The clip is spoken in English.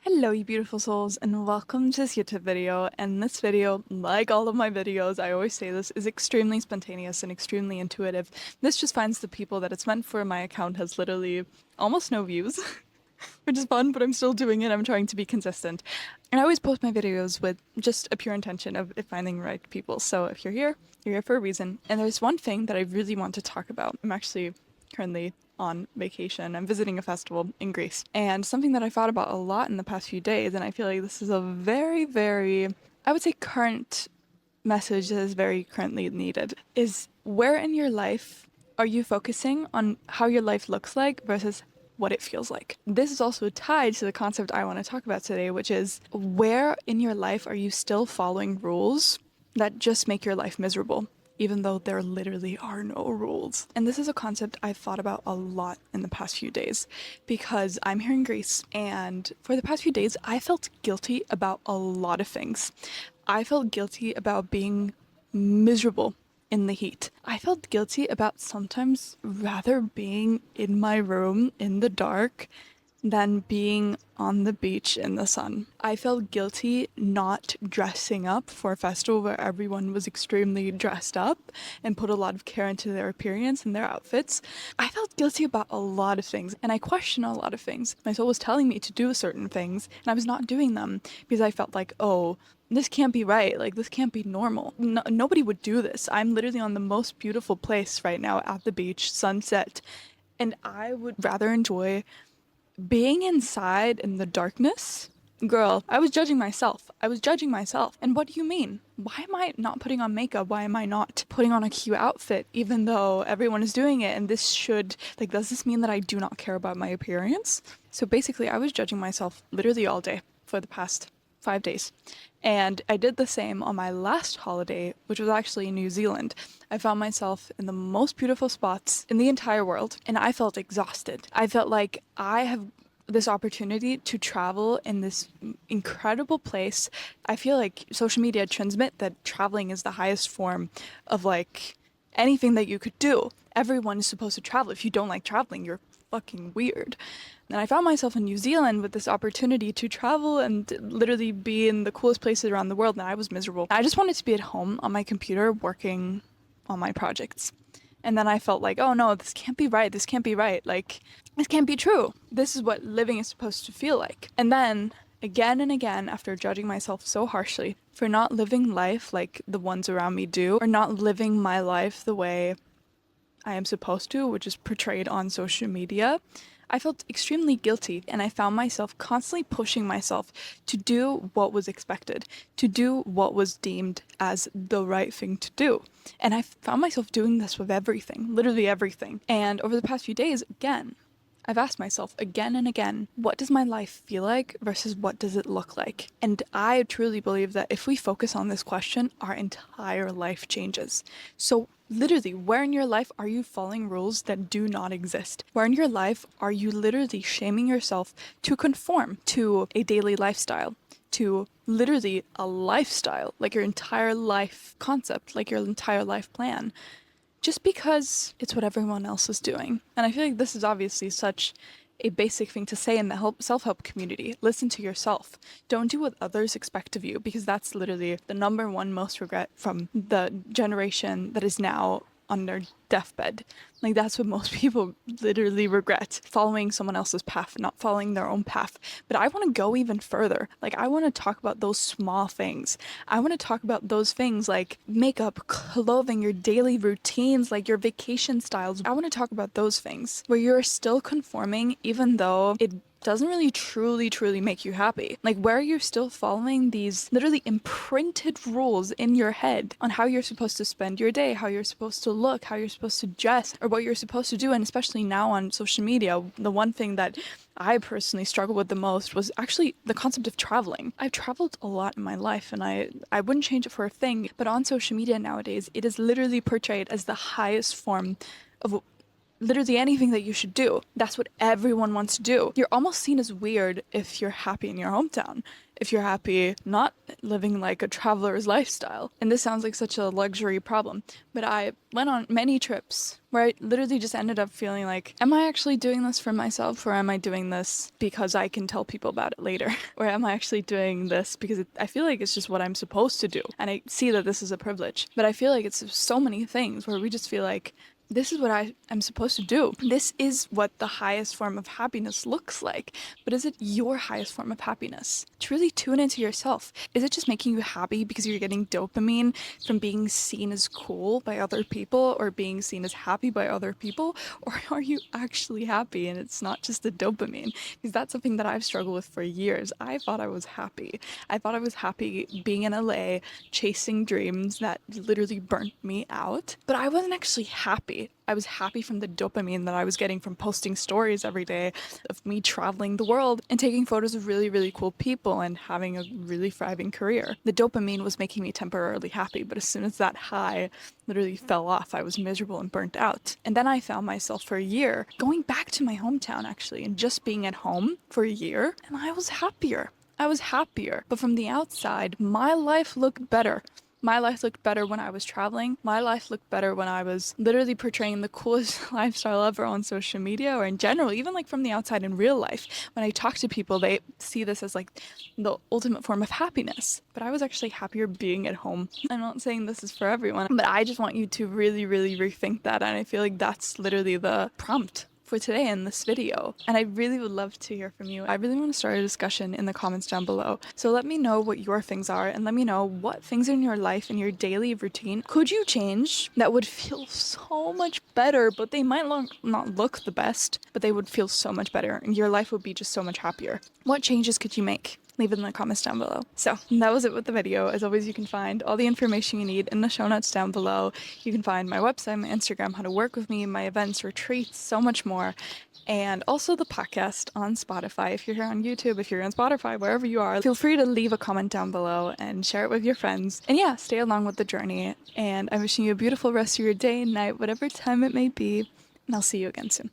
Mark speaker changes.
Speaker 1: Hello, you beautiful souls, and welcome to this YouTube video. And this video, like all of my videos, I always say this, is extremely spontaneous and extremely intuitive. This just finds the people that it's meant for. My account has literally almost no views, which is fun, but I'm still doing it. I'm trying to be consistent. And I always post my videos with just a pure intention of finding the right people. So if you're here for a reason. And there's one thing that I really want to talk about. I'm actually currently on vacation. I'm visiting a festival in Greece. And something that I thought about a lot in the past few days, and I feel like this is a very, very, I would say, current message that is very currently needed, is where in your life are you focusing on how your life looks like versus what it feels like. This is also tied to the concept I want to talk about today, which is where in your life are you still following rules that just make your life miserable, even though there literally are no rules. And this is a concept I've thought about a lot in the past few days because I'm here in Greece, and for the past few days, I felt guilty about a lot of things. I felt guilty about being miserable in the heat. I felt guilty about sometimes rather being in my room in the dark than being on the beach in the sun. I felt guilty not dressing up for a festival where everyone was extremely dressed up and put a lot of care into their appearance and their outfits. I felt guilty about a lot of things, and I questioned a lot of things. My soul was telling me to do certain things, and I was not doing them because I felt like, oh, this can't be right. Like, this can't be normal. Nobody would do this. I'm literally on the most beautiful place right now at the beach, sunset, and I would rather enjoy being inside in the darkness. Girl, I was judging myself. I was judging myself. And what do you mean? Why am I not putting on makeup? Why am I not putting on a cute outfit even though everyone is doing it? And this should, like, does this mean that I do not care about my appearance? So basically, I was judging myself literally all day for the past 5 days. And I did the same on my last holiday, which was actually in New Zealand. I found myself in the most beautiful spots in the entire world, and I felt exhausted. I felt like I have this opportunity to travel in this incredible place. I feel like social media transmit that traveling is the highest form of like anything that you could do. Everyone is supposed to travel. If you don't like traveling, you're fucking weird. And I found myself in New Zealand with this opportunity to travel and literally be in the coolest places around the world, and I was miserable. I just wanted to be at home on my computer working on my projects. And then I felt like, oh no, this can't be right. This can't be right. Like, this can't be true. This is what living is supposed to feel like. And then, again and again, after judging myself so harshly for not living life like the ones around me do, or not living my life the way I am supposed to, which is portrayed on social media, I felt extremely guilty, and I found myself constantly pushing myself to do what was expected, to do what was deemed as the right thing to do. And I found myself doing this with everything, literally everything. And over the past few days, again, I've asked myself again and again, what does my life feel like versus what does it look like? And I truly believe that if we focus on this question, our entire life changes. So literally, where in your life are you following rules that do not exist? Where in your life are you literally shaming yourself to conform to a daily lifestyle? To literally a lifestyle, like your entire life concept, like your entire life plan, just because it's what everyone else is doing. And I feel like this is obviously such a basic thing to say in the self-help community. Listen to yourself. Don't do what others expect of you, because that's literally the number one most regret from the generation that is now on their deathbed. Like, that's what most people literally regret, following someone else's path, not following their own path. But I want to go even further. Like, I want to talk about those small things. I want to talk about those things like makeup, clothing, your daily routines, like your vacation styles. I want to talk about those things where you're still conforming even though it doesn't really truly make you happy. Like, where you're still following these literally imprinted rules in your head on how you're supposed to spend your day, how you're supposed to look, how you're supposed to dress, or what you're supposed to do. And especially now on social media, the one thing that I personally struggled with the most was actually the concept of traveling. I've traveled a lot in my life, and I wouldn't change it for a thing, but on social media nowadays, it is literally portrayed as the highest form of literally anything that you should do. That's what everyone wants to do. You're almost seen as weird if you're happy in your hometown, if you're happy not living like a traveler's lifestyle. And this sounds like such a luxury problem, but I went on many trips where I literally just ended up feeling like, am I actually doing this for myself, or am I doing this because I can tell people about it later? Or am I actually doing this because I feel like it's just what I'm supposed to do? And I see that this is a privilege, but I feel like it's so many things where we just feel like, this is what I am supposed to do. This is what the highest form of happiness looks like. But is it your highest form of happiness? Truly tune into yourself. Is it just making you happy because you're getting dopamine from being seen as cool by other people, or being seen as happy by other people? Or are you actually happy and it's not just the dopamine? Because that's something that I've struggled with for years. I thought I was happy. I thought I was happy being in LA, chasing dreams that literally burnt me out. But I wasn't actually happy. I was happy from the dopamine that I was getting from posting stories every day of me traveling the world and taking photos of really, really cool people and having a really thriving career. The dopamine was making me temporarily happy, but as soon as that high literally fell off, I was miserable and burnt out. And then I found myself for a year going back to my hometown, actually, and just being at home for a year, and I was happier. I was happier. But from the outside, my life looked better. My life looked better when I was traveling. My life looked better when I was literally portraying the coolest lifestyle ever on social media, or in general, even like from the outside in real life. When I talk to people, they see this as like the ultimate form of happiness. But I was actually happier being at home. I'm not saying this is for everyone, but I just want you to really, really rethink that. And I feel like that's literally the prompt for today in this video. And I really would love to hear from you. I really want to start a discussion in the comments down below. So let me know what your things are, and let me know what things in your life, in your daily routine, could you change that would feel so much better, but they might not look the best, but they would feel so much better and your life would be just so much happier. What changes could you make? Leave it in the comments down below. So that was it with the video. As always, you can find all the information you need in the show notes down below. You can find my website, my Instagram, how to work with me, my events, retreats, so much more. And also the podcast on Spotify. If you're here on YouTube, if you're on Spotify, wherever you are, feel free to leave a comment down below and share it with your friends. And yeah, stay along with the journey. And I'm wishing you a beautiful rest of your day, night, whatever time it may be. And I'll see you again soon.